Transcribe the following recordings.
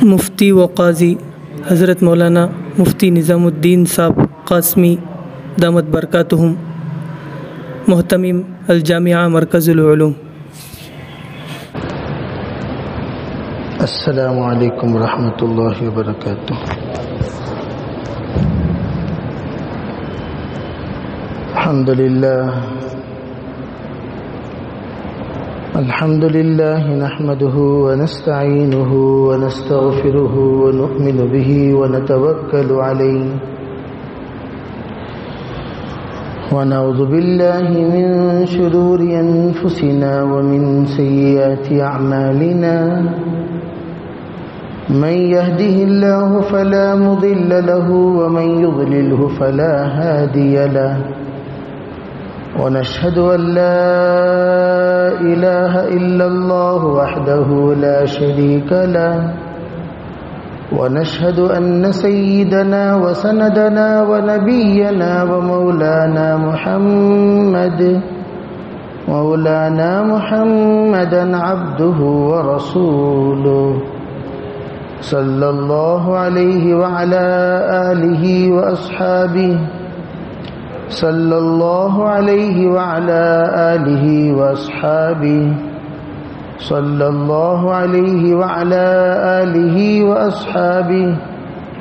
مفتی و قاضی حضرت مولانا مفتی نظام الدین صاحب قاسمی دامت برکاتہم، محتمم الجامعہ مرکز العلوم۔ السلام علیکم ورحمۃ اللہ وبرکاتہ۔ الحمد للہ نحمده ونستعینه ونستغفره ونؤمن به ونتوکل علیہ ونعوذ باللہ من شرور انفسنا ومن سیئات اعمالنا، من يهده الله فلا مضل له ومن يضلله فلا هادي له، ونشهد أن لا إله إلا الله وحده لا شريك له، ونشهد أن سيدنا وسندنا ونبينا ومولانا محمدا عبده ورسوله صلى الله عليه وعلى آله وأصحابه صلى الله عليه وعلى آله وأصحابه صلى الله عليه وعلى آله وأصحابه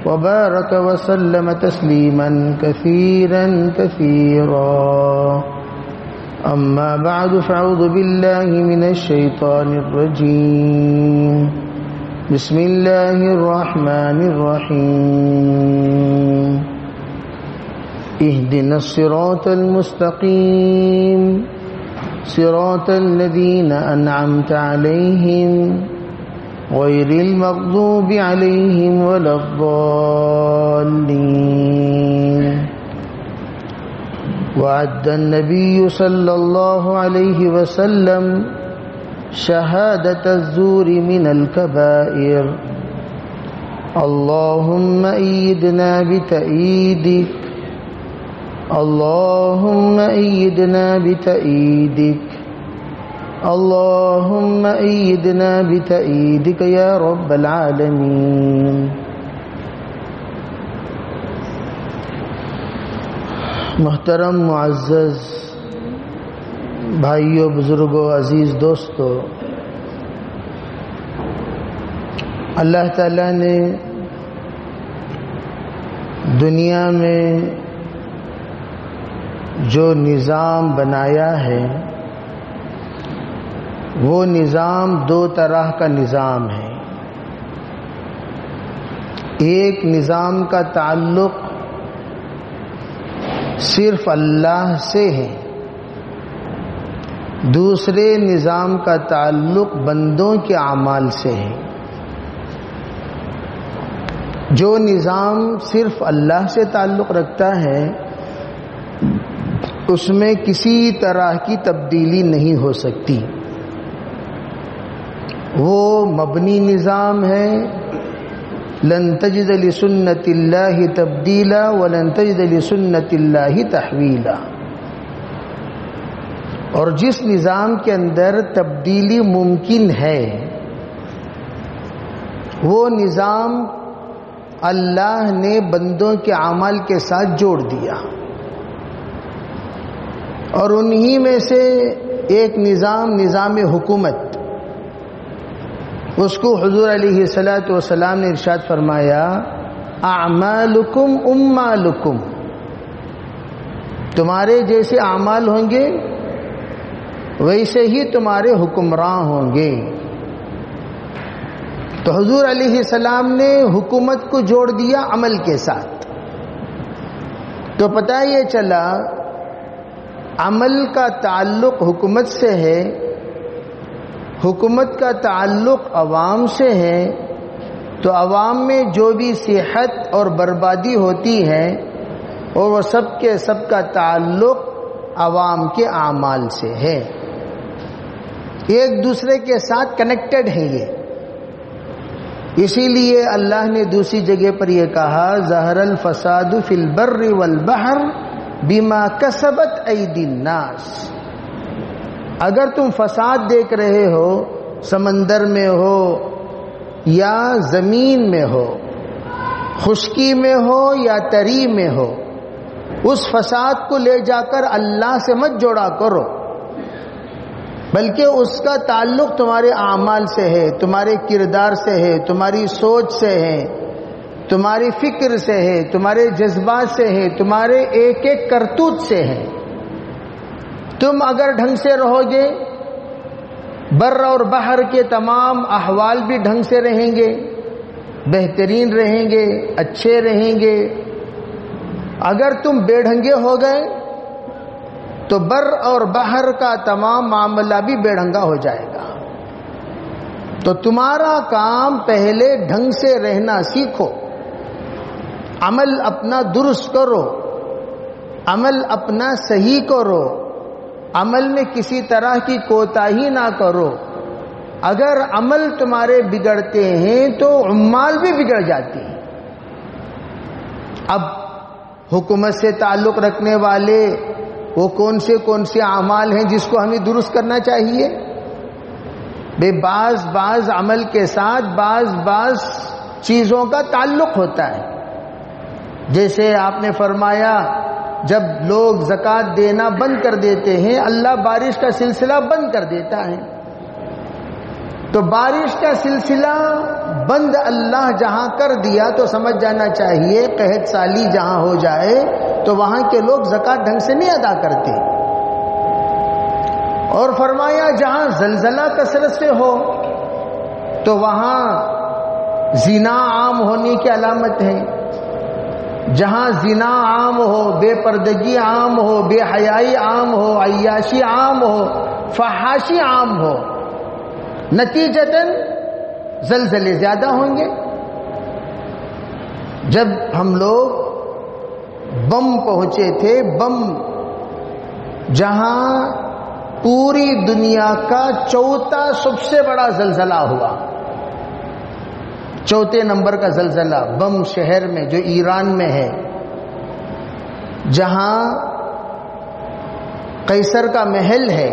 وبارك وسلم تسليما كثيرا أما بعد، فأعوذ بالله من الشيطان الرجيم، بسم الله الرحمن الرحيم، اهدنا الصراط المستقيم صراط الذين أنعمت عليهم غير المغضوب عليهم ولا الضالين۔ وعد النبي صلى الله عليه وسلم شهادة الزور من الكبائر، اللهم أيدنا بتأييدك، اللهم أيدنا بتأييدك، اللهم أيدنا بتأييدك يا رب العالمين۔ محترم معزز بھائیوں، بزرگوں، عزیز دوستو، اللہ تعالیٰ نے دنیا میں جو نظام بنایا ہے وہ نظام دو طرح کا نظام ہے۔ ایک نظام کا تعلق صرف اللہ سے ہے، دوسرے نظام کا تعلق بندوں کے اعمال سے ہے۔ جو نظام صرف اللہ سے تعلق رکھتا ہے اس میں کسی طرح کی تبدیلی نہیں ہو سکتی، وہ مبنی نظام ہے، لن تجد لسنت اللہ تبدیلا ولن تجد لسنت اللہ تحویلا۔ اور جس نظام کے اندر تبدیلی ممکن ہے وہ نظام اللہ نے بندوں کے اعمال کے ساتھ جوڑ دیا، اور انہی میں سے ایک نظام حکومت، اس کو حضور علیہ الصلاۃ والسلام نے ارشاد فرمایا، اعمالکم امالکم، تمہارے جیسے اعمال ہوں گے ویسے ہی تمہارے حکمراں ہوں گے۔ تو حضور علیہ السلام نے حکومت کو جوڑ دیا عمل کے ساتھ، تو پتہ یہ چلا عمل کا تعلق حکومت سے ہے، حکومت کا تعلق عوام سے ہے، تو عوام میں جو بھی صحت اور بربادی ہوتی ہے اور وہ سب کے سب کا تعلق عوام کے اعمال سے ہے، ایک دوسرے کے ساتھ کنیکٹڈ ہے یہ۔ اسی لیے اللہ نے دوسری جگہ پر یہ کہا، ظہر الفساد فی البر والبحر بما کسبت ایدی الناس۔ اگر تم فساد دیکھ رہے ہو، سمندر میں ہو یا زمین میں ہو، خشکی میں ہو یا تری میں ہو، اس فساد کو لے جا کر اللہ سے مت جوڑا کرو، بلکہ اس کا تعلق تمہارے اعمال سے ہے، تمہارے کردار سے ہے، تمہاری سوچ سے ہے، تمہاری فکر سے ہے، تمہارے جذبات سے ہے، تمہارے ایک ایک کرتوت سے ہے۔ تم اگر ڈھنگ سے رہو گے، بر اور بحر کے تمام احوال بھی ڈھنگ سے رہیں گے، بہترین رہیں گے، اچھے رہیں گے۔ اگر تم بے ڈھنگے ہو گئے تو بر اور بحر کا تمام معاملہ بھی بے ڈھنگا ہو جائے گا۔ تو تمہارا کام پہلے ڈھنگ سے رہنا سیکھو، عمل اپنا درست کرو، عمل اپنا صحیح کرو، عمل میں کسی طرح کی کوتاہی نہ کرو۔ اگر عمل تمہارے بگڑتے ہیں تو اعمال بھی بگڑ جاتے ہیں۔ اب حکومت سے تعلق رکھنے والے وہ کون سے اعمال ہیں جس کو ہمیں درست کرنا چاہیے؟ بے بعض عمل کے ساتھ بعض چیزوں کا تعلق ہوتا ہے۔ جیسے آپ نے فرمایا جب لوگ زکوٰۃ دینا بند کر دیتے ہیں اللہ بارش کا سلسلہ بند کر دیتا ہے۔ تو بارش کا سلسلہ بند اللہ جہاں کر دیا تو سمجھ جانا چاہیے قحط سالی جہاں ہو جائے تو وہاں کے لوگ زکوٰۃ ڈھنگ سے نہیں ادا کرتے۔ اور فرمایا جہاں زلزلہ کثرت سے ہو تو وہاں زنا عام ہونے کی علامت ہے۔ جہاں زنا عام ہو، بے پردگی عام ہو، بے حیائی عام ہو، عیاشی عام ہو، فحاشی عام ہو، نتیجتاً زلزلے زیادہ ہوں گے۔ جب ہم لوگ بم پہنچے تھے، بم جہاں پوری دنیا کا چوتھا سب سے بڑا زلزلہ ہوا، چوتھے نمبر کا زلزلہ بم شہر میں جو ایران میں ہے، جہاں قیصر کا محل ہے،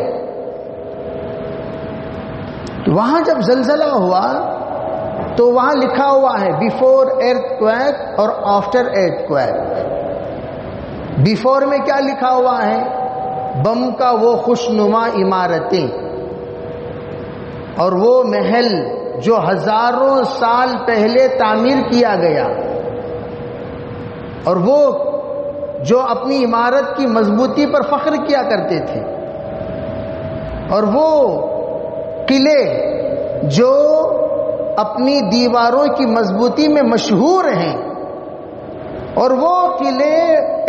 وہاں جب زلزلہ ہوا تو وہاں لکھا ہوا ہے بیفور ایرتھ کویک اور آفٹر ایرتھ کویک۔ بیفور میں کیا لکھا ہوا ہے؟ بم کا وہ خوشنما عمارتیں اور وہ محل جو ہزاروں سال پہلے تعمیر کیا گیا، اور وہ جو اپنی عمارت کی مضبوطی پر فخر کیا کرتے تھے، اور وہ قلعے جو اپنی دیواروں کی مضبوطی میں مشہور ہیں، اور وہ قلعے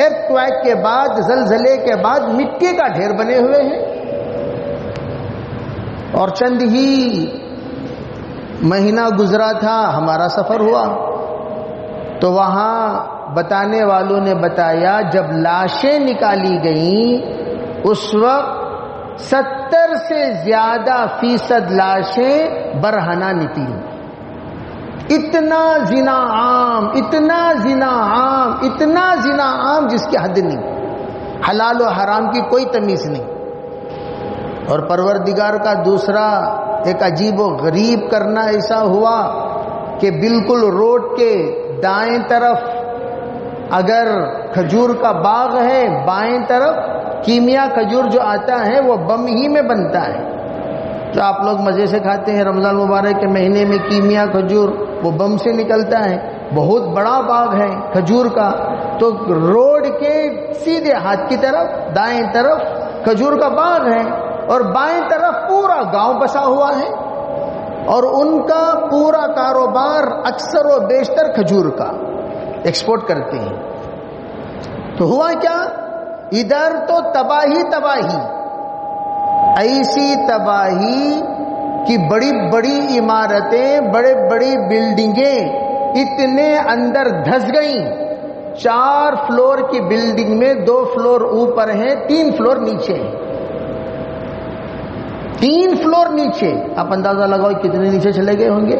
ایرتھ کویک کے بعد، زلزلے کے بعد مٹی کا ڈھیر بنے ہوئے ہیں۔ اور چند ہی مہینہ گزرا تھا، ہمارا سفر ہوا تو وہاں بتانے والوں نے بتایا جب لاشیں نکالی گئیں اس وقت 70 سے زیادہ فیصد لاشیں برہنہ نکلی۔ اتنا زنا عام، اتنا زنا عام، اتنا زنا عام جس کی حد نہیں، حلال و حرام کی کوئی تمیز نہیں۔ اور پروردگار کا دوسرا ایک عجیب و غریب کرنا ایسا ہوا کہ بالکل روڈ کے دائیں طرف اگر کھجور کا باغ ہے، بائیں طرف کیمیا کھجور جو آتا ہے وہ بم ہی میں بنتا ہے، جو آپ لوگ مزے سے کھاتے ہیں رمضان مبارک کے مہینے میں کیمیا کھجور، وہ بم سے نکلتا ہے، بہت بڑا باغ ہے کھجور کا۔ تو روڈ کے سیدھے ہاتھ کی طرف دائیں طرف کھجور کا باغ ہے اور بائیں طرف پورا گاؤں بسا ہوا ہے، اور ان کا پورا کاروبار اکثر و بیشتر کھجور کا ایکسپورٹ کرتے ہیں۔ تو ہوا کیا، ادھر تو تباہی تباہی، ایسی تباہی کہ بڑی بڑی عمارتیں، بڑے بڑی بلڈنگیں اتنے اندر دھس گئیں، 4 فلور کی بلڈنگ میں 2 فلور اوپر ہیں، 3 فلور نیچے ہیں، 3 فلور نیچے۔ آپ اندازہ لگاؤ کتنے نیچے چلے گئے ہوں گے،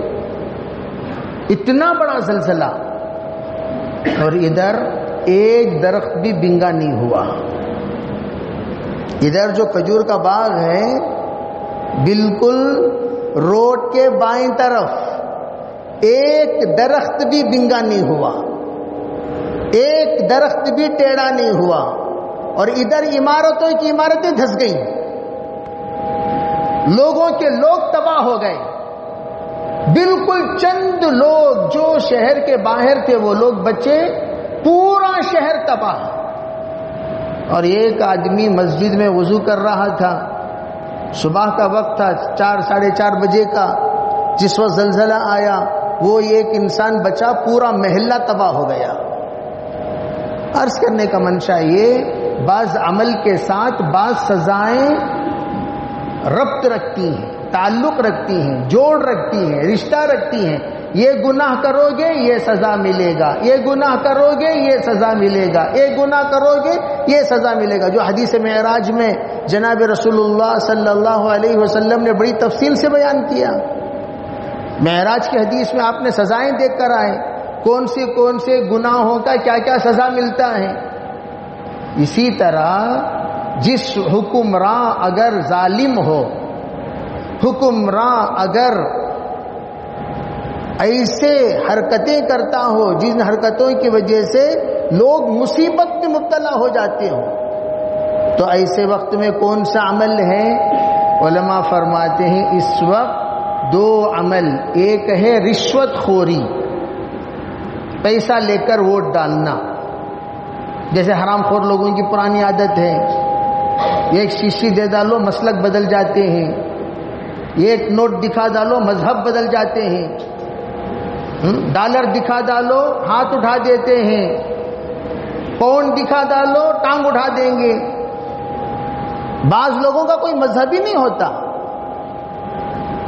اتنا بڑا زلزلہ۔ اور ادھر ایک درخت بھی بنگا نہیں ہوا۔ ادھر جو کھجور کا باغ ہے بالکل روڈ کے بائیں طرف ایک درخت بھی بنگا نہیں ہوا، ایک درخت بھی ٹیڑھا نہیں ہوا، اور ادھر عمارتوں کی عمارتیں دھس گئیں، لوگوں کے لوگ تباہ ہو گئے، بالکل چند لوگ جو شہر کے باہر تھے وہ لوگ بچے، پورا شہر تباہ۔ اور ایک آدمی مسجد میں وضو کر رہا تھا، صبح کا وقت تھا، 4 ساڑھے 4 بجے کا، جس وقت زلزلہ آیا، وہ ایک انسان بچا، پورا محلہ تباہ ہو گیا۔ عرض کرنے کا منشا یہ، بعض عمل کے ساتھ بعض سزائیں ربط رکھتی ہیں، تعلق رکھتی ہیں، جوڑ رکھتی ہیں، رشتہ رکھتی ہیں۔ یہ گناہ کرو گے یہ سزا ملے گا، یہ گناہ کرو گے یہ سزا ملے گا، یہ گناہ کرو گے یہ سزا ملے گا، جو حدیث معراج میں جناب رسول اللہ صلی اللہ علیہ وسلم نے بڑی تفصیل سے بیان کیا۔ معراج کی حدیث میں آپ نے سزائیں دیکھ کر آئے، کون سے گناہوں کا کیا کیا سزا ملتا ہے۔ اسی طرح جس حکمراں اگر ظالم ہو، حکمراں اگر ایسے حرکتیں کرتا ہو جن حرکتوں کی وجہ سے لوگ مصیبت میں مبتلا ہو جاتے ہوں، تو ایسے وقت میں کون سا عمل ہے؟ علماء فرماتے ہیں اس وقت 2 عمل، ایک ہے رشوت خوری، پیسہ لے کر ووٹ ڈالنا، جیسے حرام خور لوگوں کی پرانی عادت ہے، ایک شیشی دے ڈالو مسلک بدل جاتے ہیں، ایک نوٹ دکھا ڈالو مذہب بدل جاتے ہیں، ڈالر دکھا ڈالو ہاتھ اٹھا دیتے ہیں، پاؤنڈ دکھا ڈالو ٹانگ اٹھا دیں گے۔ بعض لوگوں کا کوئی مذہب ہی نہیں ہوتا،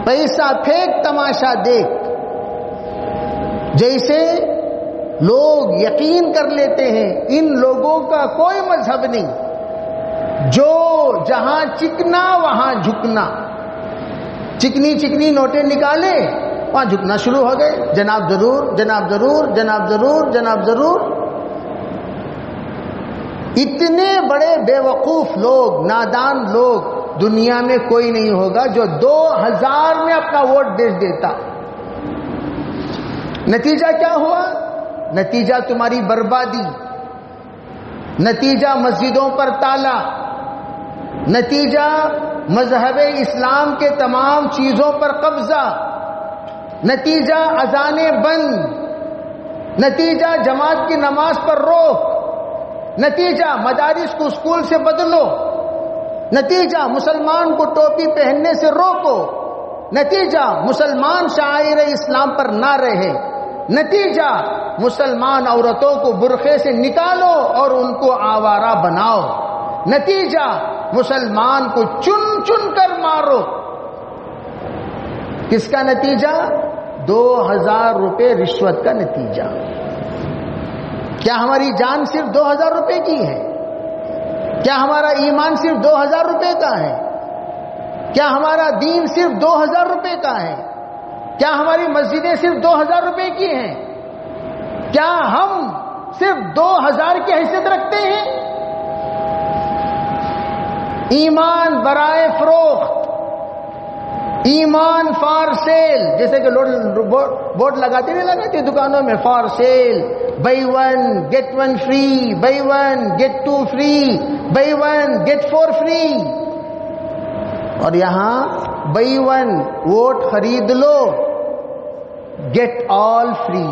پیسہ پھینک تماشا دیکھ، جیسے لوگ یقین کر لیتے ہیں ان لوگوں کا کوئی مذہب نہیں، جو جہاں چکنا وہاں جھکنا، چکنی چکنی نوٹیں نکالے وہاں جھکنا شروع ہو گئے، جناب ضرور، جناب ضرور، جناب ضرور، جناب ضرور۔ اتنے بڑے بے وقوف لوگ، نادان لوگ دنیا میں کوئی نہیں ہوگا جو 2000 میں اپنا ووٹ بیچ دیتا۔ نتیجہ کیا ہوا؟ نتیجہ تمہاری بربادی، نتیجہ مسجدوں پر تالا، نتیجہ مذہب اسلام کے تمام چیزوں پر قبضہ، نتیجہ اذانیں بند، نتیجہ جماعت کی نماز پر روک، نتیجہ مدارس کو اسکول سے بدلو، نتیجہ مسلمان کو ٹوپی پہننے سے روکو، نتیجہ مسلمان شاعر اسلام پر نہ رہے، نتیجہ مسلمان عورتوں کو برقعے سے نکالو اور ان کو آوارہ بناؤ، نتیجہ مسلمان کو چن چن کر مارو۔ کس کا نتیجہ؟ 2000 روپے رشوت کا نتیجہ۔ کیا ہماری جان صرف 2000 روپے کی ہے؟ کیا ہمارا ایمان صرف 2000 روپے کا ہے؟ کیا ہمارا دین صرف 2000 روپے کا ہے؟ کیا ہماری مسجدیں صرف 2000 روپے کی ہیں؟ کیا ہم صرف 2000 کی حیثیت رکھتے ہیں؟ ایمان برائے فروخت، ایمان فار سیل، جیسے کہ بورڈ لگاتے نہیں لگاتے دکانوں میں، for sale, buy 1 get 1 free, buy 1 get 2 free, buy 1 get 4 free, اور یہاں بائی 1 ووٹ خرید لو گیٹ آل فری۔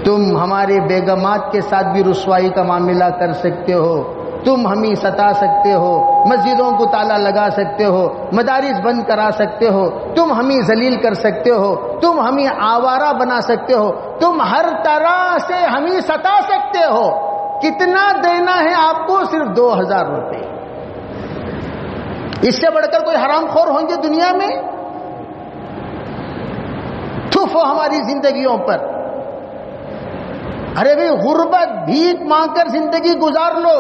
تم ہمارے بیگمات کے ساتھ بھی رسوائی کا معاملہ کر سکتے ہو، تم ہمیں ستا سکتے ہو، مسجدوں کو تالا لگا سکتے ہو، مدارس بند کرا سکتے ہو، تم ہمیں ذلیل کر سکتے ہو، تم ہمیں آوارہ بنا سکتے ہو، تم ہر طرح سے ہمیں ستا سکتے ہو۔ کتنا دینا ہے آپ کو؟ صرف 2000 روپے۔ اس سے بڑھ کر کوئی حرام خور ہوں گے دنیا میں؟ تھف ہو ہماری زندگیوں پر۔ ارے بھائی، غربت بھیک مانگ کر زندگی گزار لو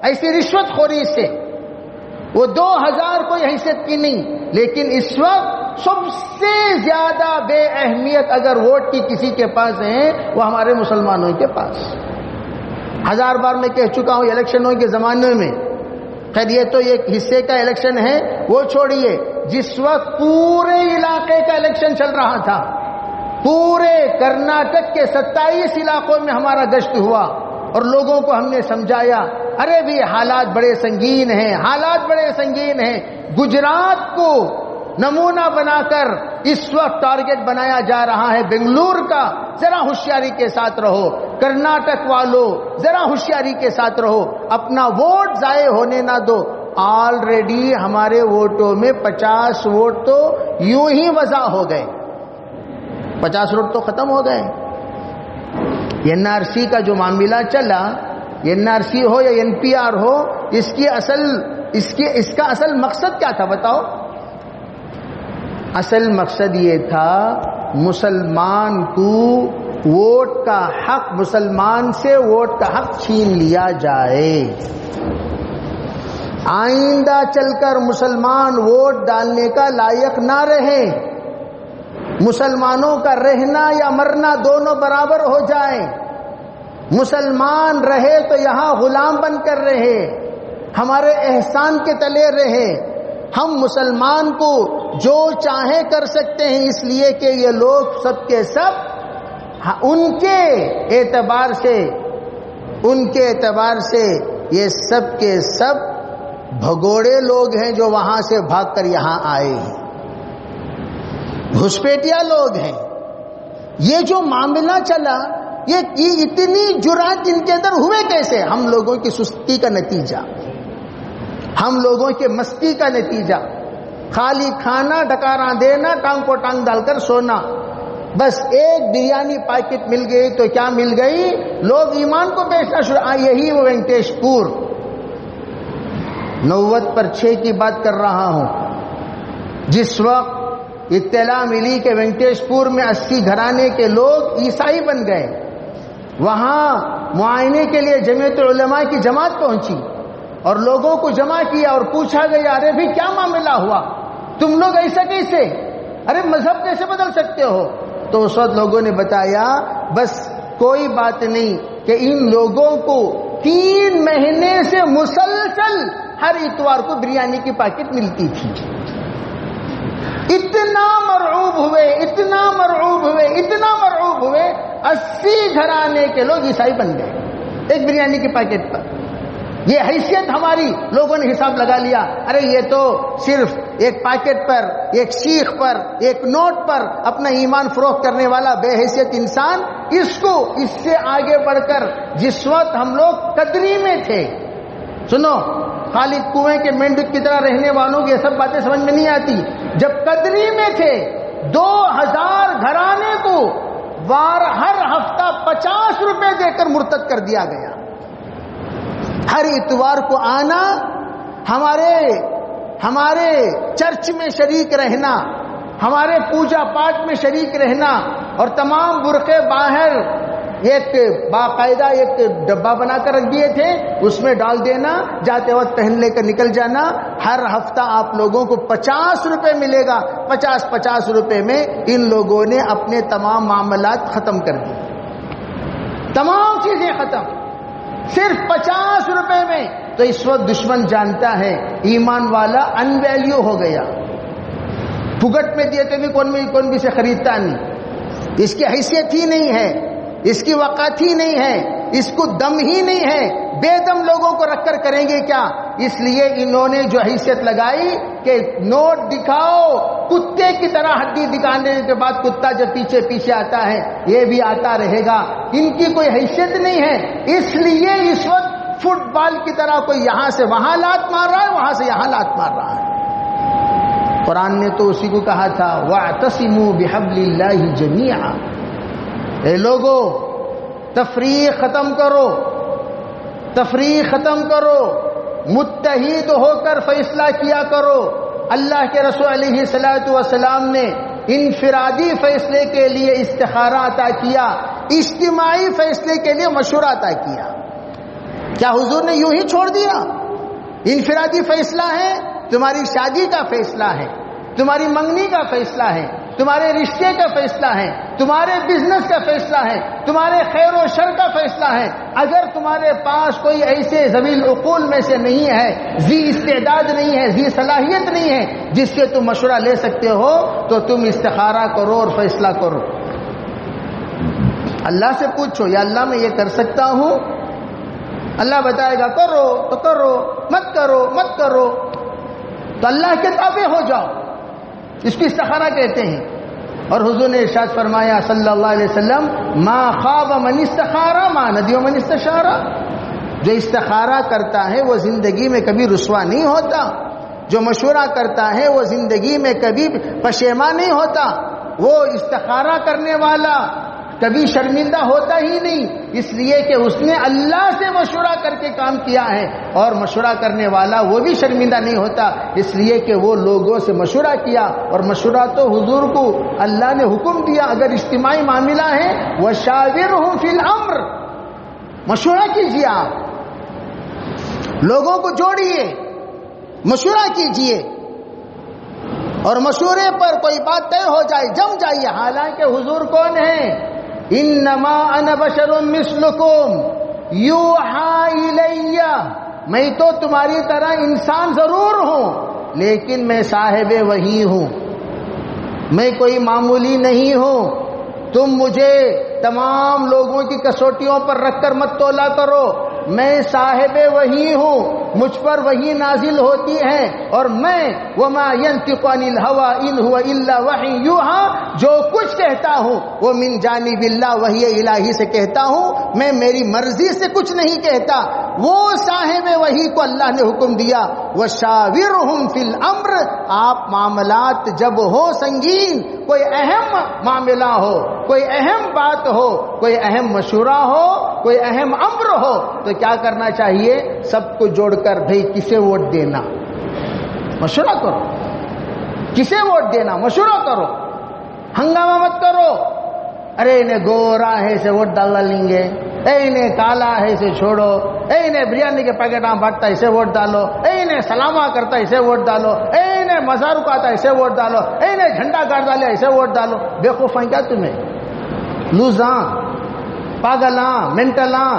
ایسی رشوت خوری سے۔ وہ 2000 کوئی حیثیت کی نہیں، لیکن اس وقت سب سے زیادہ بے اہمیت اگر ووٹ کی کسی کے پاس ہے وہ ہمارے مسلمانوں کے پاس۔ 1000 بار میں کہہ چکا ہوں الیکشنوں کے زمانے میں، خیر یہ تو ایک حصے کا الیکشن ہے، وہ چھوڑیے، جس وقت پورے علاقے کا الیکشن چل رہا تھا، پورے کرناٹک کے 27 علاقوں میں ہمارا گشت ہوا اور لوگوں کو ہم نے سمجھایا ارے بھی حالات بڑے سنگین ہیں، حالات بڑے سنگین ہیں۔ گجرات کو نمونہ بنا کر اس وقت ٹارگٹ بنایا جا رہا ہے بنگلور کا، ذرا ہوشیاری کے ساتھ رہو۔ کرناٹک والوں ذرا ہوشیاری کے ساتھ رہو، اپنا ووٹ ضائع ہونے نہ دو۔ آلریڈی ہمارے ووٹوں میں 50 ووٹ تو یوں ہی وضع ہو گئے، 50 ووٹ تو ختم ہو گئے۔ این آر سی کا جو معاملہ چلا، این آر سی ہو یا این پی آر ہو، اس کا اصل مقصد کیا تھا بتاؤ؟ اصل مقصد یہ تھا مسلمان کو ووٹ کا حق، مسلمان سے ووٹ کا حق چھین لیا جائے۔ آئندہ چل کر مسلمان ووٹ ڈالنے کا لائق نہ رہے، مسلمانوں کا رہنا یا مرنا دونوں برابر ہو جائیں۔ مسلمان رہے تو یہاں غلام بن کر رہے، ہمارے احسان کے تلے رہے۔ ہم مسلمان کو جو چاہیں کر سکتے ہیں، اس لیے کہ یہ لوگ سب کے سب ان کے اعتبار سے یہ سب کے سب بھگوڑے لوگ ہیں جو وہاں سے بھاگ کر یہاں آئے ہیں، گھسپیٹیا لوگ ہیں۔ یہ جو معاملہ چلا، یہ اتنی جرات ان کے اندر ہوئے کیسے؟ ہم لوگوں کی سستی کا نتیجہ، ہم لوگوں کے مستی کا نتیجہ، خالی کھانا، ڈکاراں دینا، ٹانگ کو ٹانگ ڈال کر سونا۔ بس ایک بریانی پیکٹ مل گئی تو کیا مل گئی؟ لوگ ایمان کو بیچنا شروع۔ یہی وہ وینکٹیش پور 90/6 کی بات کر رہا ہوں، جس وقت اطلاع ملی کہ وینکٹیش پور میں 80 گھرانے کے لوگ عیسائی بن گئے، وہاں معائنے کے لیے جمعیت العلماء کی جماعت پہنچی اور لوگوں کو جمع کیا اور پوچھا گیا ارے بھی کیا معاملہ ہوا، تم لوگ ایسا کیسے، ارے مذہب کیسے بدل سکتے ہو؟ تو اس وقت لوگوں نے بتایا بس کوئی بات نہیں کہ ان لوگوں کو 3 مہینے سے مسلسل ہر اتوار کو بریانی کی پیکٹ ملتی تھی۔ اتنا مرعوب ہوئے 80 گھرانے کے لوگ عیسائی بن گئے ایک بریانی کی پیکٹ پر۔ یہ حیثیت ہماری، لوگوں نے حساب لگا لیا ارے یہ تو صرف ایک پیکٹ پر، ایک شیخ پر، ایک نوٹ پر اپنا ایمان فروخت کرنے والا بے حیثیت انسان، اس سے آگے بڑھ کر جس وقت ہم لوگ قدری میں تھے، سنو خالد کنویں کے مینڈک کی طرح رہنے والوں کی یہ سب باتیں سمجھ میں نہیں آتی، جب قدری میں تھے 2000 گھرانے کو ہر ہفتہ 50 روپے دے کر مرتد کر دیا گیا۔ ہر اتوار کو آنا، ہمارے چرچ میں شریک رہنا، ہمارے پوجا پاٹ میں شریک رہنا، اور تمام برقعے باہر ایک باقاعدہ ایک ڈبہ بنا کر رکھ دیے تھے، اس میں ڈال دینا، جاتے وقت پہن لے کر نکل جانا۔ ہر ہفتہ آپ لوگوں کو 50 روپے ملے گا، 50 روپے میں ان لوگوں نے اپنے تمام معاملات ختم کر دیے، تمام چیزیں ختم، صرف 50 روپے میں۔ تو اس وقت دشمن جانتا ہے ایمان والا ان ویلیو ہو گیا، پھگٹ میں دیے تو بھی کون بھی سے خریدتا نہیں، اس کی حیثیت ہی نہیں ہے، اس کی وقت ہی نہیں ہے، اس کو دم ہی نہیں ہے، بے دم لوگوں کو رکھ کر کریں گے کیا؟ اس لیے انہوں نے جو حیثیت لگائی کہ نوٹ دکھاؤ، کتے کی طرح ہڈی دکھانے کے بعد کتا جب پیچھے پیچھے آتا ہے یہ بھی آتا رہے گا، ان کی کوئی حیثیت نہیں ہے۔ اس لیے اس وقت فٹ بال کی طرح کوئی یہاں سے وہاں لات مار رہا ہے، وہاں سے یہاں لات مار رہا ہے۔ قرآن نے تو اسی کو کہا تھا وَاعْتَصِمُوا بِحَبْلِ اللَّهِ جَمِيعًا، اے لوگو تفریق ختم کرو، متحد ہو کر فیصلہ کیا کرو۔ اللہ کے رسول علیہ الصلوۃ والسلام نے انفرادی فیصلے کے لیے استخارہ عطا کیا، اجتماعی فیصلے کے لیے مشورہ عطا کیا۔ کیا حضور نے یوں ہی چھوڑ دیا؟ انفرادی فیصلہ ہے، تمہاری شادی کا فیصلہ ہے، تمہاری منگنی کا فیصلہ ہے، تمہارے رشتے کا فیصلہ ہے، تمہارے بزنس کا فیصلہ ہے، تمہارے خیر و شر کا فیصلہ ہے۔ اگر تمہارے پاس کوئی ایسے ذوی العقول میں سے نہیں ہے، ذی استعداد نہیں ہے، ذی صلاحیت نہیں ہے جس سے تم مشورہ لے سکتے ہو، تو تم استخارہ کرو اور فیصلہ کرو۔ اللہ سے پوچھو یا اللہ میں یہ کر سکتا ہوں؟ اللہ بتائے گا کرو تو کرو، مت کرو مت کرو، تو اللہ کے تابع ہو جاؤ، اس کو استخارہ کہتے ہیں۔ اور حضور نے ارشاد فرمایا صلی اللہ علیہ وسلم ما خاب من استخارہ ما ندیو من استشارہ، جو استخارہ کرتا ہے وہ زندگی میں کبھی رسوا نہیں ہوتا، جو مشورہ کرتا ہے وہ زندگی میں کبھی پشیمان نہیں ہوتا، وہ استخارہ کرنے والا کبھی شرمندہ ہوتا ہی نہیں، اس لیے کہ اس نے اللہ سے مشورہ کر کے کام کیا ہے، اور مشورہ کرنے والا وہ بھی شرمندہ نہیں ہوتا، اس لیے کہ وہ لوگوں سے مشورہ کیا، اور مشورہ تو حضور کو اللہ نے حکم دیا اگر اجتماعی معاملہ ہے وَشَاوِرْهُمْ فِي الْأَمْرِ، مشورہ کیجیے، آپ لوگوں کو جوڑیے، مشورہ کیجیے، اور مشورے پر کوئی بات طے ہو جائے جم جائیے۔ حالانکہ حضور کون ہے؟ انما انا بشر مثلکم یوحی الی، میں تو تمہاری طرح انسان ضرور ہوں لیکن میں صاحب وحی ہوں، میں کوئی معمولی نہیں ہوں، تم مجھے تمام لوگوں کی کسوٹیوں پر رکھ کر مت تولا کرو، میں صاحب وحی ہوں، مجھ پر وحی نازل ہوتی ہے، اور میں وما ينطق عن الهوى ان هو الا وحی یوحی، جو کچھ کہتا ہوں وہ من جانب اللہ وحی الہی سے کہتا ہوں، میں میری مرضی سے کچھ نہیں کہتا، وہ صاحب وحی کو اللہ نے حکم دیا وشاورہم فی الامر، آپ معاملات جب ہو سنگین، کوئی اہم معاملہ ہو، کوئی اہم بات ہو، کوئی اہم مشورہ ہو، کوئی اہم امر ہو، تو کیا کرنا چاہیے؟ سب کو جوڑ کر بھئی کسے ووٹ دینا، مشورہ کرو، کسے ووٹ دینا مشورہ کرو، ہنگامہ مت کرو، ارے انہیں گورا ہے اسے ووٹ ڈالنا لیں گے، انہیں کالا ہے اسے چھوڑو، انہیں بریانی کے پیکٹ بانٹتا ہے اسے ووٹ ڈالو، انہیں سلامہ کرتا ہے اسے ووٹ ڈالو، انہیں مزار اٹھاتا ہے اسے ووٹ ڈالو، انہیں جھنڈا گاڑ ڈالے اسے ووٹ ڈالو۔ بیوقوف ہیں کیا تمہیں؟ لوزاں، پاگلاں، مینٹلاں،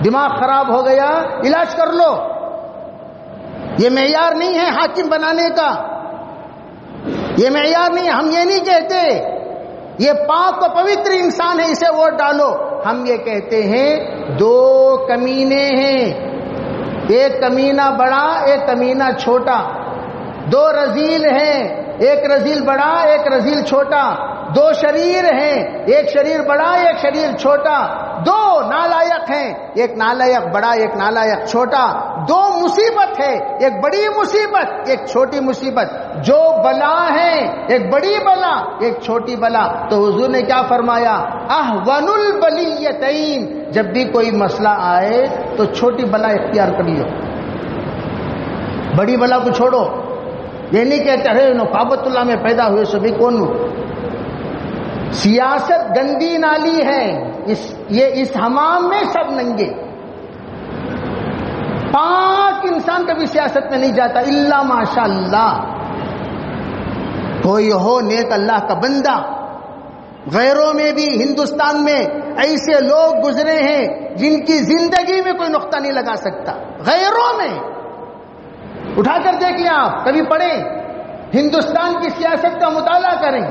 دماغ خراب ہو گیا، علاج کر لو، یہ معیار نہیں ہے حاکم بنانے کا، یہ معیار نہیں ہے، ہم یہ نہیں کہتے یہ پاک و پوتر انسان ہے اسے ووٹ ڈالو، ہم یہ کہتے ہیں دو کمینے ہیں، ایک کمینہ بڑا ایک کمینہ چھوٹا، دو رذیل ہیں، ایک رذیل بڑا ایک رذیل چھوٹا، دو شریر ہیں، ایک شریر بڑا ایک شریر چھوٹا، دو نالائق ہیں، ایک نالائق بڑا ایک نالائق چھوٹا، دو مصیبت ہے، ایک بڑی مصیبت ایک چھوٹی مصیبت، جو بلا ہے ایک بڑی بلا ایک چھوٹی بلا۔ تو حضور نے کیا فرمایا؟ احون البلیتین، جب بھی کوئی مسئلہ آئے تو چھوٹی بلا اختیار کریو، بڑی بلا کو چھوڑو۔ یہ نہیں کہتے ہے کعبۃ اللہ میں پیدا ہوئے سبھی کون؟ سیاست گندی نالی ہے، یہ اس حمام میں سب ننگے، پاک انسان کبھی سیاست میں نہیں جاتا الا ماشاء اللہ، کوئی ہو نیک اللہ کا بندہ۔ غیروں میں بھی ہندوستان میں ایسے لوگ گزرے ہیں جن کی زندگی میں کوئی نقطہ نہیں لگا سکتا، غیروں میں اٹھا کر دیکھیں، آپ کبھی پڑھیں، ہندوستان کی سیاست کا مطالعہ کریں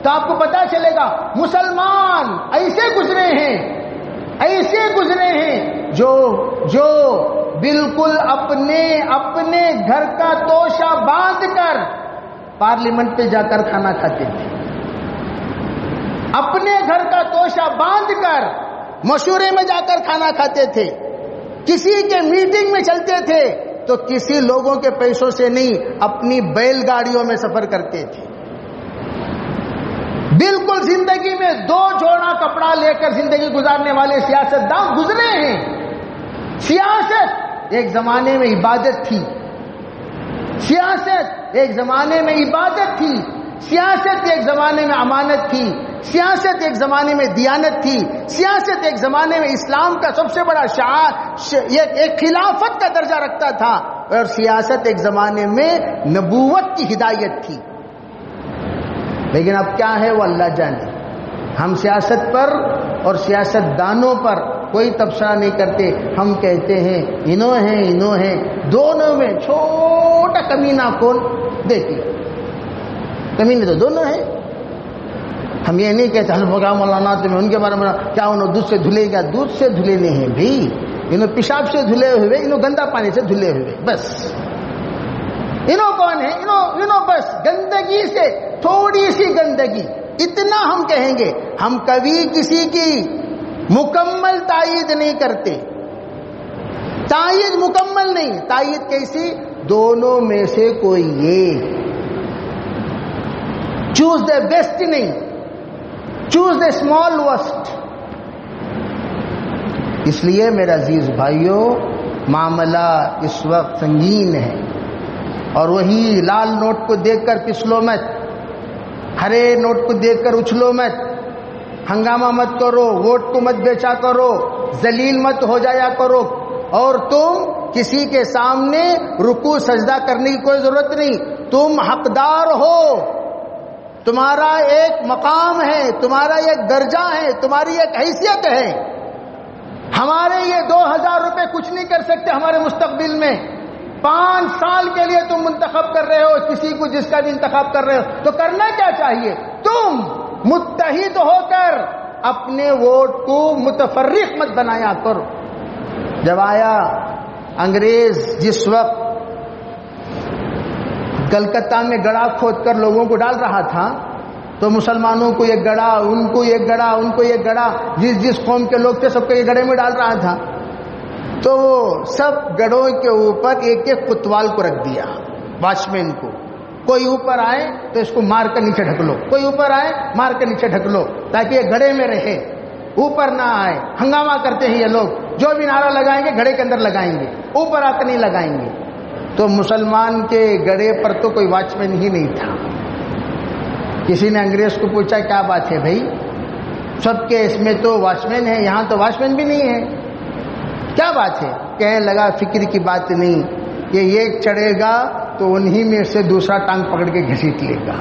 تو آپ کو پتا چلے گا مسلمان ایسے گزرے ہیں جو بالکل اپنے گھر کا توشہ باندھ کر پارلیمنٹ پہ جا کر کھانا کھاتے تھے، اپنے گھر کا توشہ باندھ کر مشورے میں جا کر کھانا کھاتے تھے، کسی کے میٹنگ میں چلتے تھے تو کسی لوگوں کے پیسوں سے نہیں، اپنی بیل گاڑیوں میں سفر کرتے تھے، بالکل زندگی میں دو جوڑا کپڑا لے کر زندگی گزارنے والے سیاستدان گزرے ہیں۔ سیاست ایک زمانے میں عبادت تھی، سیاست ایک زمانے میں عبادت تھی، سیاست ایک زمانے میں امانت تھی، سیاست ایک زمانے میں دیانت تھی، سیاست ایک زمانے میں اسلام کا سب سے بڑا شعار ایک خلافت کا درجہ رکھتا تھا، اور سیاست ایک زمانے میں نبوت کی ہدایت تھی۔ لیکن اب کیا ہے وہ اللہ جانے۔ ہم سیاست پر اور سیاست دانوں پر کوئی تبصرہ نہیں کرتے، ہم کہتے ہیں انہوں ہیں، دونوں میں چھوٹا کمینہ کون؟ دیکھیے کمینے تو دونوں ہیں، ہم یہ نہیں کہتے حلفہ مولانا تمہیں ان کے بارے میں کیا انہوں دودھ سے دھلے گا. دودھ سے دھلے نہیں ہیں بھائی, انہوں پیشاب سے دھلے ہوئے, انہوں گندا پانی سے دھلے ہوئے. بس انہوں کون ہے؟ انہوں بس گندگی سے تھوڑی سی گندگی, اتنا ہم کہیں گے. ہم کبھی کسی کی مکمل تائید نہیں کرتے, تائید مکمل نہیں. تائید کیسی؟ دونوں میں سے کوئی ایک. چوز دا بیسٹ نہیں, چوز دا اسمال وسٹ. اس لیے میرا عزیز بھائیوں, معاملہ اس وقت سنگین ہے. اور وہی لال نوٹ کو دیکھ کر پسلو مت, ہرے نوٹ کو دیکھ کر اچھلو مت, ہنگامہ مت کرو, ووٹ کو مت بیچا کرو, ذلیل مت ہو جایا کرو. اور تم کسی کے سامنے رکوع سجدہ کرنے کی کوئی ضرورت نہیں. تم حقدار ہو, تمہارا ایک مقام ہے, تمہارا ایک درجہ ہے, تمہاری ایک حیثیت ہے. ہمارے یہ 2000 روپے کچھ نہیں کر سکتے ہمارے مستقبل میں. 5 سال کے لیے تم منتخب کر رہے ہو کسی کو, جس کا بھی انتخاب کر رہے ہو, تو کرنا کیا چاہیے؟ تم متحد ہو کر اپنے ووٹ کو متفرق مت بنایا کرو. جب آیا انگریز, جس وقت کلکتہ میں گڑھا کھود کر لوگوں کو ڈال رہا تھا, تو مسلمانوں کو ایک گڑھا, ان کو ایک گڑھا, ان کو ایک گڑھا, جس قوم کے لوگ تھے سب کو ایک گڑھے میں ڈال رہا تھا. تو وہ سب گڑھوں کے اوپر ایک ایک کوتوال کو رکھ دیا, واچمین کو. کوئی اوپر آئے تو اس کو مار کر نیچے ڈھک لو, کوئی اوپر آئے مار کر نیچے ڈھک لو, تاکہ یہ گڑھے میں رہے, اوپر نہ آئے. ہنگامہ کرتے ہیں یہ لوگ, جو بھی نعرہ لگائیں گے گھڑے کے اندر لگائیں گے, اوپر آ کر نہیں لگائیں گے. تو مسلمان کے گڑھے پر تو کوئی واچمین ہی نہیں تھا. کسی نے انگریز کو پوچھا کیا بات ہے بھائی, سب کے اس میں تو واچمین ہے, یہاں تو واچمین بھی نہیں ہے, کیا بات ہے؟ کہنے لگا فکر کی بات نہیں, یہ ایک چڑھے گا تو انہی میں سے دوسرا ٹانگ پکڑ کے گھسیٹ لے گا.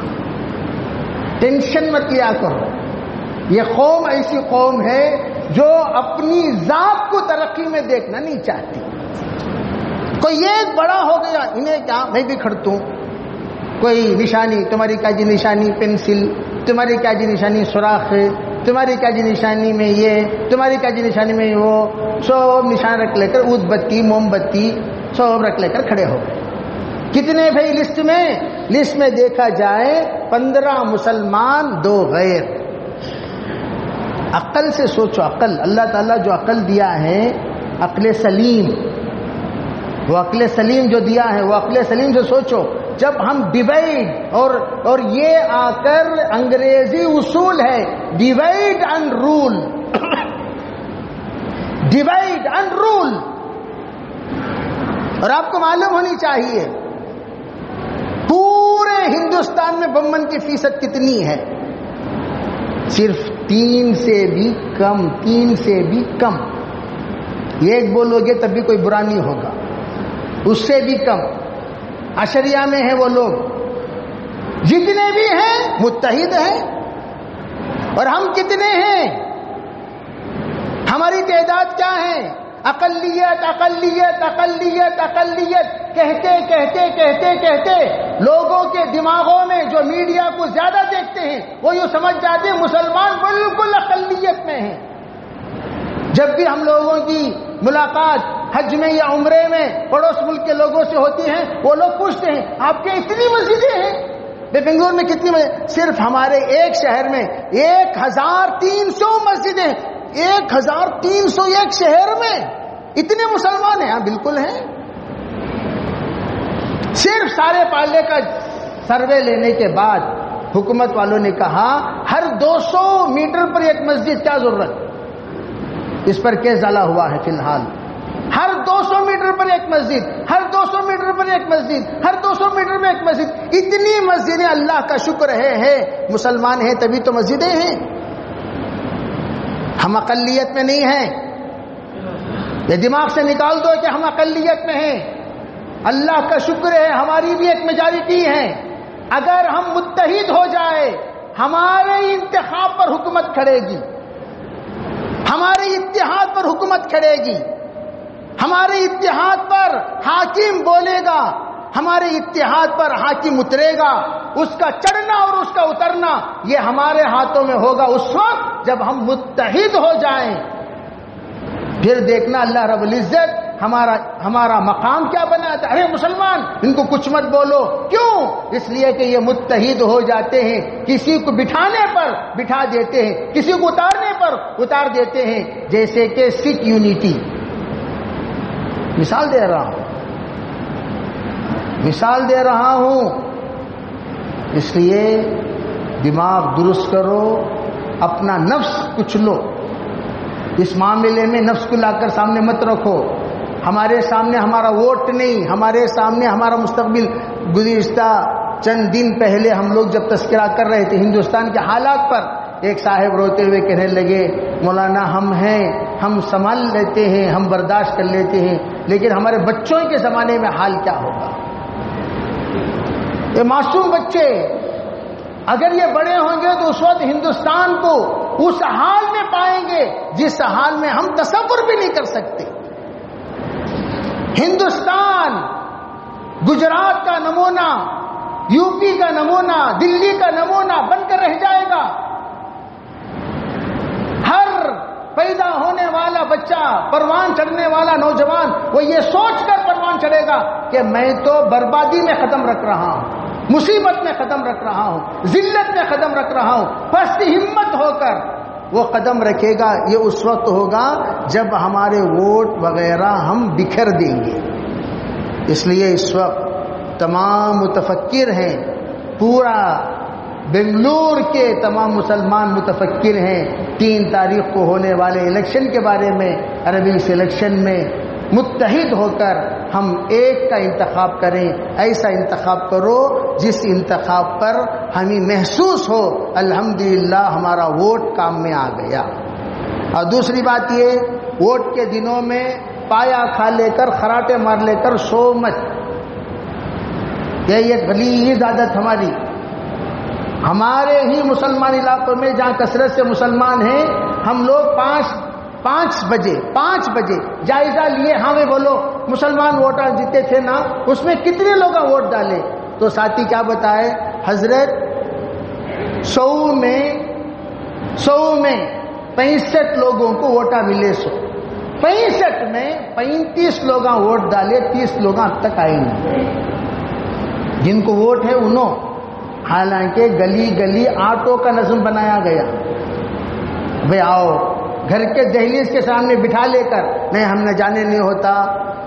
ٹینشن مت لیا کرو. یہ قوم ایسی قوم ہے جو اپنی ذات کو ترقی میں دیکھنا نہیں چاہتی. کوئی ایک بڑا ہو گیا, انہیں کیا, میں بھی کھڑتا ہوں. کوئی نشانی, تمہاری کیا جی نشانی پینسل, تمہاری کیا جی نشانی سوراخ, تمہاری کیا جی نشانی میں یہ, تمہاری کیا جی نشانی میں وہ, سب نشان رکھ لے کر, اود بتی موم بتی سب رکھ لے کر کھڑے ہو گئے. کتنے بھائی لسٹ میں؟ لسٹ میں دیکھا جائے 15 مسلمان 2 غیر. عقل سے سوچو, عقل, اللہ تعالیٰ جو عقل دیا ہے, عقل سلیم, وہ عقل سلیم جو دیا ہے, وہ عقل سلیم سے سوچو. جب ہم ڈیوائڈ اور یہ آ کر انگریزی اصول ہے, divide and rule, divide and rule. اور آپ کو معلوم ہونی چاہیے پورے ہندوستان میں بمن کی فیصد کتنی ہے؟ صرف 3 سے بھی کم, 3 سے بھی کم. ایک بولو گے تب بھی کوئی برا نہیں ہوگا, اس سے بھی کم. عشریہ میں ہیں وہ لوگ, جتنے بھی ہیں متحد ہیں. اور ہم کتنے ہیں؟ ہماری تعداد کیا ہے؟ اقلیت اقلیت اقلیت اقلیت کہتے کہتے کہتے کہتے لوگوں کے دماغوں میں جو میڈیا کو زیادہ دیکھتے ہیں وہ یوں سمجھ جاتے ہیں مسلمان بالکل اقلیت میں ہیں. جب بھی ہم لوگوں کی ملاقات حج میں یا عمرے میں پڑوس ملک کے لوگوں سے ہوتی ہیں, وہ لوگ پوچھتے ہیں آپ کے اتنی مسجدیں ہیں؟ بنگلور میں کتنی مسجد؟ صرف ہمارے ایک شہر میں 1300 مسجدیں, 1301 شہر میں اتنے مسلمان ہیں. ہاں بالکل ہیں. صرف سارے پالے کا سروے لینے کے بعد حکومت والوں نے کہا ہر 200 میٹر پر ایک مسجد, کیا ضرورت؟ اس پر کیس ڈالا ہوا ہے فی الحال. ہر 200 میٹر پر ایک مسجد, ہر 200 میٹر پر ایک مسجد, ہر 200 میٹر میں ایک مسجد. اتنی مسجدیں, اللہ کا شکر ہے مسلمان ہیں تبھی تو مسجدیں ہیں. ہم اقلیت میں نہیں ہیں, یہ دماغ سے نکال دو کہ ہم اقلیت میں ہیں. اللہ کا شکر ہے ہماری بھی ایک میجارٹی ہے. اگر ہم متحد ہو جائے ہمارے انتخاب پر حکومت کھڑے گی, ہمارے اتحاد پر حکومت کھڑے گی, ہمارے اتحاد پر حاکم بولے گا ہمارے اتحاد پر حاکم اترے گا، اس کا چڑھنا اور اس کا اترنا یہ ہمارے ہاتھوں میں ہوگا اس وقت جب ہم متحد ہو جائیں۔ پھر دیکھنا اللہ رب العزت ہمارا مقام کیا بناتا ہے۔ ارے مسلمان ان کو کچھ مت بولو، کیوں؟ اس لیے کہ یہ متحد ہو جاتے ہیں، کسی کو بٹھانے پر بٹھا دیتے ہیں، کسی کو اتارنے پر اتار دیتے ہیں، جیسے کہ سکھ یونٹی۔ مثال دے رہا ہوں، اس لیے دماغ درست کرو، اپنا نفس کچلو، اس معاملے میں نفس کو لا کر سامنے مت رکھو۔ ہمارے سامنے ہمارا ووٹ نہیں، ہمارے سامنے ہمارا مستقبل۔ گزشتہ چند دن پہلے ہم لوگ جب تذکرہ کر رہے تھے ہندوستان کے حالات پر، ایک صاحب روتے ہوئے کہنے لگے مولانا ہم ہیں، ہم سنبھال لیتے ہیں، ہم برداشت کر لیتے ہیں، لیکن ہمارے بچوں کے زمانے میں حال کیا ہوگا؟ یہ معصوم بچے اگر یہ بڑے ہوں گے تو اس وقت ہندوستان کو اس حال میں پائیں گے جس حال میں ہم تصور بھی نہیں کر سکتے۔ ہندوستان گجرات کا نمونہ، یو پی کا نمونہ، دلی کا نمونہ بن کر رہ جائے گا۔ ہر پیدا ہونے والا بچہ، پروان چڑھنے والا نوجوان، وہ یہ سوچ کر پروان چڑھے گا کہ میں تو بربادی میں قدم رکھ رہا ہوں، مصیبت میں قدم رکھ رہا ہوں، ذلت میں قدم رکھ رہا ہوں۔ پست ہمت ہو کر وہ قدم رکھے گا۔ یہ اس وقت ہوگا جب ہمارے ووٹ وغیرہ ہم بکھر دیں گے۔ اس لیے اس وقت تمام متفکر ہیں، پورا بنگلور کے تمام مسلمان متفکر ہیں 3 تاریخ کو ہونے والے الیکشن کے بارے میں، عربی اس الیکشن میں متحد ہو کر ہم ایک کا انتخاب کریں۔ ایسا انتخاب کرو جس انتخاب پر ہمیں محسوس ہو الحمدللہ ہمارا ووٹ کام میں آ گیا۔ اور دوسری بات یہ، ووٹ کے دنوں میں پایا کھا لے کر، خراٹے مار لے کر سو مت۔ یہ غلیظ عادت ہماری، ہمارے ہی مسلمان علاقوں میں جہاں کثرت سے مسلمان ہیں، ہم لوگ 5 بجے جائزہ لیے، ہاں میں بولو مسلمان ووٹر جتنے تھے نا، اس میں کتنے لوگ ووٹ ڈالے؟ تو ساتھی کیا بتائے حضرت، 100 میں 65 لوگوں کو ووٹا ملے۔ 65 میں 35 لوگ ووٹ ڈالے، 30 لوگ اب تک آئے نہیں۔ جن کو ووٹ ہے انہوں، حالانکہ گلی گلی آٹو کا نظم بنایا گیا، بھئی آؤ گھر کے دہلیز کے سامنے بٹھا لے کر، نہیں ہم نے جانے نہیں ہوتا۔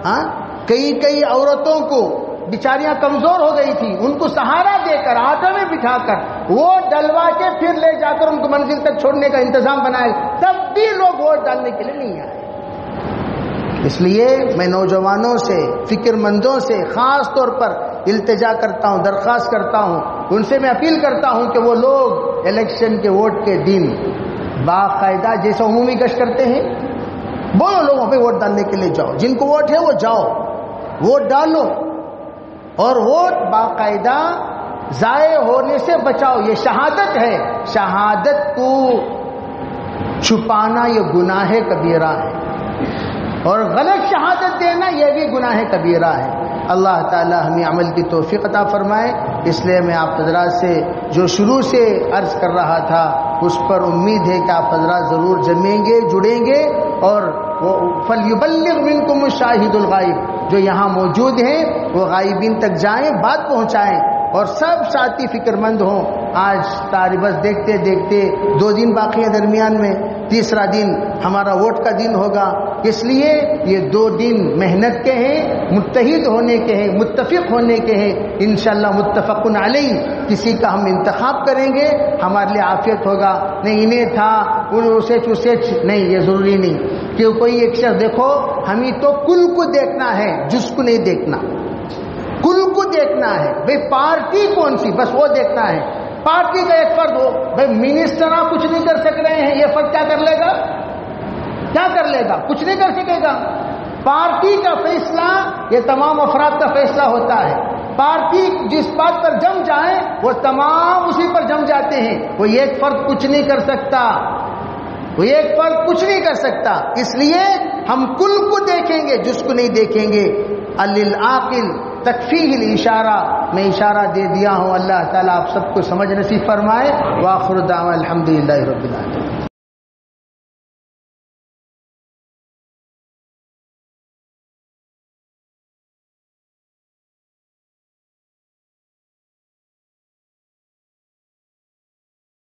ہاں کئی عورتوں کو بیچاریاں کمزور ہو گئی تھی، ان کو سہارا دے کر آٹو میں بٹھا کر ووٹ ڈلوا کے پھر لے جا کر ان کو منزل تک چھوڑنے کا انتظام بنایا، تب بھی لوگ ووٹ ڈالنے کے لیے نہیں آئے۔ اس لیے میں نوجوانوں سے، فکر مندوں سے خاص طور پر التجا کرتا ہوں، درخواست کرتا ہوں، ان سے میں اپیل کرتا ہوں کہ وہ لوگ الیکشن کے ووٹ کے دن باقاعدہ جیسے عمومی گشت کرتے ہیں، بولو لوگوں پہ ووٹ ڈالنے کے لیے جاؤ، جن کو ووٹ ہے وہ جاؤ ووٹ ڈالو، اور ووٹ باقاعدہ ضائع ہونے سے بچاؤ۔ یہ شہادت ہے، شہادت کو چھپانا یہ گناہ کبیرہ ہے، اور غلط شہادت دینا یہ بھی گناہ کبیرہ ہے۔ اللہ تعالی ہمیں عمل کی توفیق عطا فرمائے۔ اس لیے میں آپ حضرات سے جو شروع سے عرض کر رہا تھا اس پر امید ہے کہ آپ حضرات ضرور جمیں گے، جڑیں گے، اور فَلْيُبَلِّغْ مِنْكُمُ الشَّاهِدُ الْغَائِبُ، جو یہاں موجود ہیں وہ غائبین تک جائیں، بات پہنچائیں، اور سب ساتھی فکر مند ہوں۔ آج بس دیکھتے دیکھتے 2 دن باقی ہے درمیان میں، تیسرا دن ہمارا ووٹ کا دن ہوگا۔ اس لیے یہ 2 دن محنت کے ہیں، متحد ہونے کے ہیں، متفق ہونے کے ہیں۔ انشاءاللہ متفقن علیہ کسی کا ہم انتخاب کریں گے، ہمارے لیے عافیت ہوگا۔ نہیں انہیں تھا اسے نہیں، یہ ضروری نہیں کہ کوئی ایک شخص، دیکھو ہمیں تو کل کو دیکھنا ہے، جس کو نہیں دیکھنا، کل کو دیکھنا ہے۔ بھئی پارٹی کون سی، بس وہ دیکھنا ہے۔ پارٹی کا ایک فرد ہو، بھئی منسٹر آپ کچھ نہیں کر سک رہے ہیں، یہ فرد کیا کر لے گا؟ کیا کر لے گا؟ کچھ نہیں کر سکے گا۔ پارٹی کا فیصلہ یہ تمام افراد کا فیصلہ ہوتا ہے۔ پارٹی جس بات پر جم جائے وہ تمام اسی پر جم جاتے ہیں۔ وہ ایک فرد کچھ نہیں کر سکتا، وہ ایک فرد کچھ نہیں کر سکتا۔ اس لیے ہم کل کو دیکھیں گے، جس کو نہیں دیکھیں گے۔ للعاقل تکفیہ الاشارہ، میں اشارہ دے دیا ہوں۔ اللہ تعالیٰ آپ سب کو سمجھ نصیب فرمائے۔ وآخر دعوانا الحمدللہ رب العالمین۔